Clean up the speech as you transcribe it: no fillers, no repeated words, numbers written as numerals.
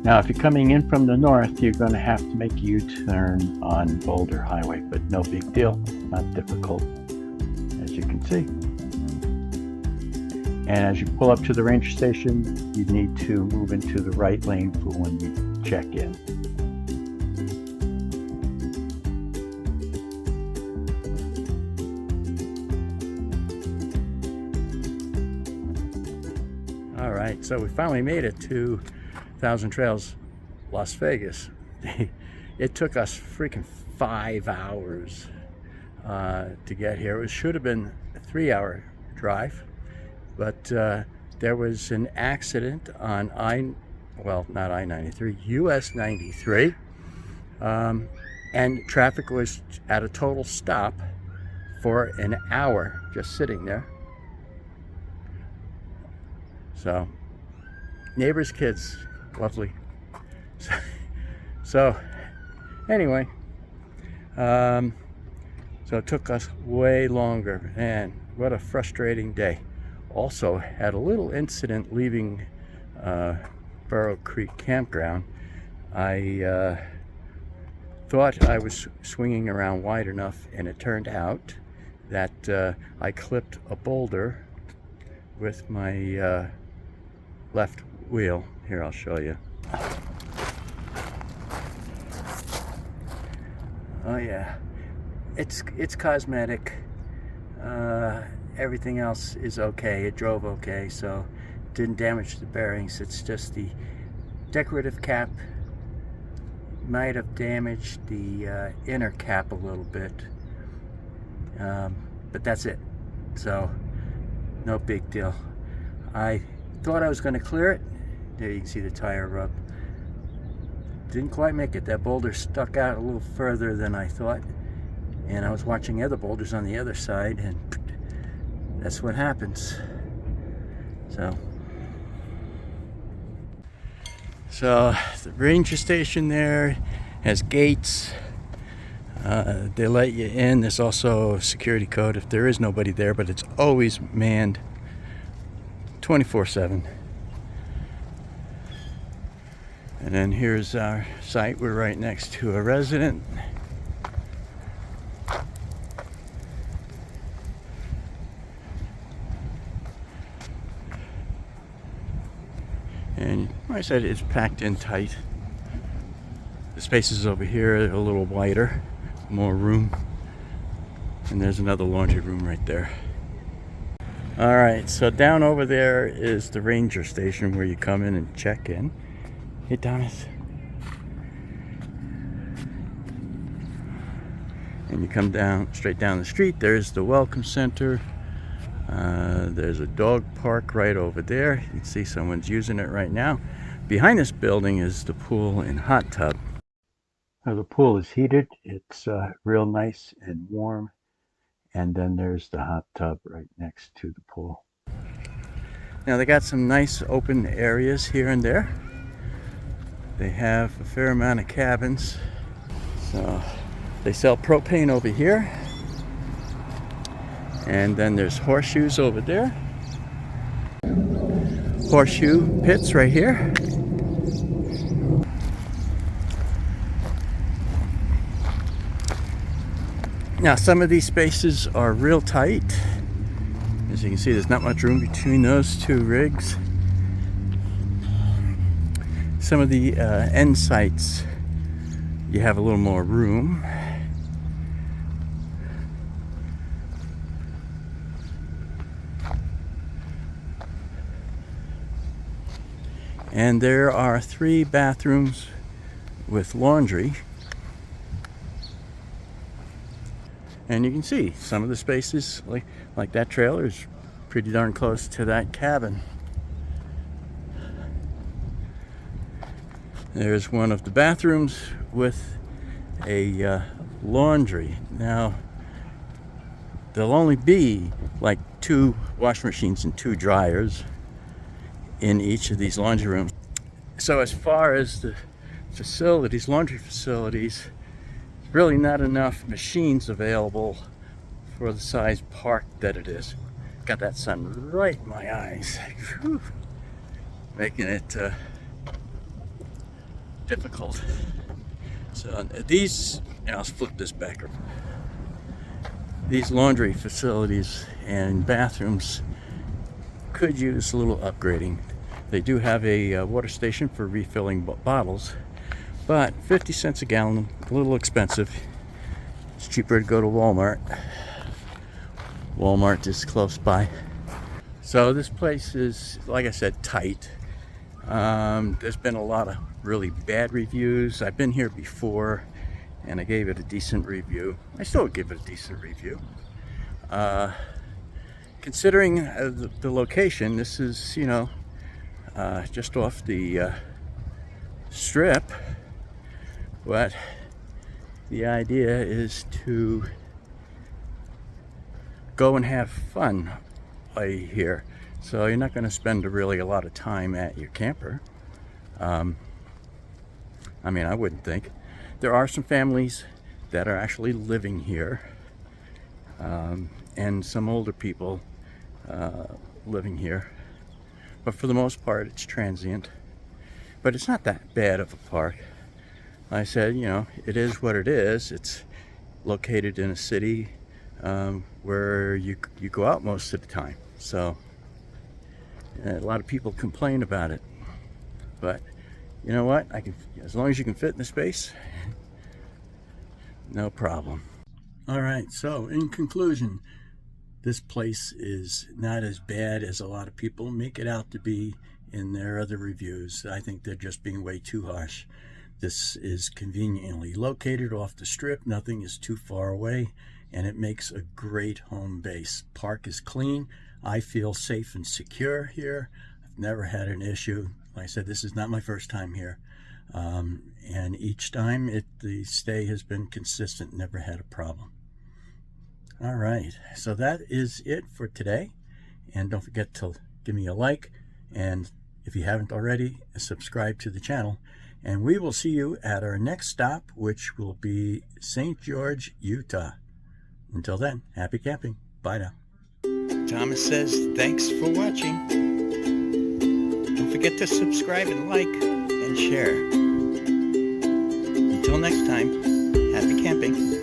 Now, if you're coming in from the north, you're going to have to make a U-turn on Boulder Highway, but no big deal, not difficult, as you can see. And as you pull up to the ranger station, you need to move into the right lane for when you check in. All right, so we finally made it to Thousand Trails, Las Vegas. It took us freaking 5 hours to get here. It should have been a 3-hour drive, but there was an accident on not I-93, US 93, and traffic was at a total stop for an hour, just sitting there. So, neighbors' kids, lovely. So anyway, so it took us way longer, and what a frustrating day. Also had a little incident leaving Burrow Creek Campground. I thought I was swinging around wide enough, and it turned out that I clipped a boulder with my left wheel. Here, I'll show you. Oh yeah, it's cosmetic. Everything else is okay. It drove okay, so didn't damage the bearings. It's just the decorative cap might have damaged the inner cap a little bit, but that's it. So no big deal. I thought I was going to clear it. There you can see the tire rub. Didn't quite make it. That boulder stuck out a little further than I thought, and I was watching other boulders on the other side, and that's what happens. So the ranger station there has gates. They let you in. There's also a security code if there is nobody there, but it's always manned 24/7. And then here's our site. We're right next to a resident. And like I said, it's packed in tight. The spaces over here are a little wider, more room. And there's another laundry room right there. All right, so down over there is the ranger station where you come in and check in. Hey, Donis. And you come down, straight down the street, there's the welcome center. There's a dog park right over there. You can see someone's using it right now. Behind this building is the pool and hot tub. Now the pool is heated. It's real nice and warm. And then there's the hot tub right next to the pool. Now they got some nice open areas here and there. They have a fair amount of cabins. So they sell propane over here. And then there's horseshoes over there. Horseshoe pits right here. Now some of these spaces are real tight. As you can see, there's not much room between those two rigs. Some of the end sites, you have a little more room. And there are 3 bathrooms with laundry. And you can see some of the spaces, like that trailer, is pretty darn close to that cabin. There's one of the bathrooms with a laundry. Now, there'll only be like 2 washing machines and 2 dryers in each of these laundry rooms. So as far as the facilities, laundry facilities, really not enough machines available for the size park that it is. Got that sun right in my eyes. Whew. Making it difficult. So these, and I'll flip this back. These laundry facilities and bathrooms could use a little upgrading. They do have a water station for refilling bottles, but 50 cents a gallon, a little expensive. It's cheaper to go to Walmart. Walmart is close by. So this place is, like I said, tight. There's been a lot of really bad reviews. I've been here before and I gave it a decent review. I still give it a decent review. Considering the location, this is, you know, just off the strip, but the idea is to go and have fun here. So you're not going to spend really a lot of time at your camper. I mean, I wouldn't think. There are some families that are actually living here, and some older people living here. But for the most part, it's transient. But it's not that bad of a park. Like I said, you know, it is what it is. It's located in a city where you go out most of the time. So a lot of people complain about it. But you know what? As long as you can fit in the space, no problem. All right, so in conclusion, this place is not as bad as a lot of people make it out to be in their other reviews. I think they're just being way too harsh. This is conveniently located off the strip. Nothing is too far away, and it makes a great home base. Park is clean. I feel safe and secure here. I've never had an issue. Like I said, this is not my first time here. And each time the stay has been consistent, never had a problem. All right, so that is it for today. And don't forget to give me a like, and if you haven't already, subscribe to the channel. And we will see you at our next stop, which will be St. George, Utah. Until then, happy camping. Bye now. Thomas says thanks for watching. Don't forget to subscribe and like and share. Until next time, happy camping.